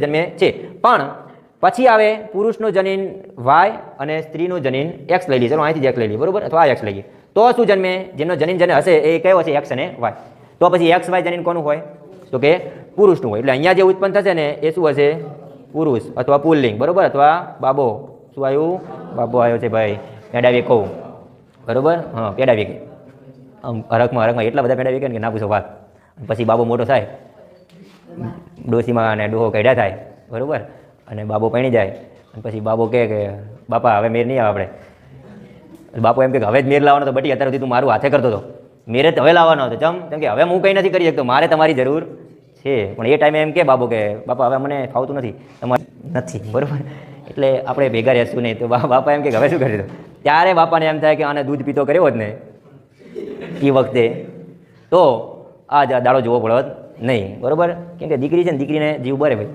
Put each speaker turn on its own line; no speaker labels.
જન્મે છે, પણ પછી આવે પુરુષનો જનીન વાય અને સ્ત્રીનું જનીન એક્સ લઈ લઈએ, ચલો અહીંથી જ એક્સ લઈ લઈએ, બરોબર, અથવા આ એક્સ લઈએ, તો શું જન્મે? જેનો જનીન હશે એ કયો હશે? એક્સ અને વાય. તો પછી એક્સ વાય જનીન કોનું હોય? તો કે પુરુષનું હોય. એટલે અહીંયા જે ઉત્પન્ન થશે ને એ શું હશે? પુરુષ અથવા પુલ્લિંગ, બરોબર, અથવા બાબો. શું આવ્યું? બાબો આવ્યો છે ભાઈ. પેડાવી કહું, બરોબર, હા પેડાવી કે હરકમાં એટલા બધા પેડાવી કે ના પૂછો વાત. પછી બાબો મોટો થાય, ડોસીમાં અને ડોહો કઢ્યા થાય, બરોબર, અને બાબો પૈણી જાય, અને પછી બાબો કહે કે બાપા હવે મેર નહીં આવે આપણે. બાપો એમ કે હવે જ મેર લાવવાનો તો બટી, અત્યાર સુધી તું મારું હાથે કરતો હતો, મેરે તો હવે લાવવાનો હતો, કેમ કે હવે હું કંઈ નથી કરી શકતો, મારે તમારી જરૂર છે. પણ એ ટાઈમે એમ કે બાબો કે બાપા હવે મને ફાવતું નથી, તમારે નથી, બરોબર. એટલે આપણે ભેગા રહેશું નહીં. તો બાપા એમ કે હવે શું કરી દો? ત્યારે બાપાને એમ થાય કે આને દૂધ પીતો કર્યો હોત ને એ વખતે તો આ દાડો જોવો પડત નહીં, બરોબર. કેમ કે દીકરી છે ને, દીકરીને જીવ બરે ભાઈ.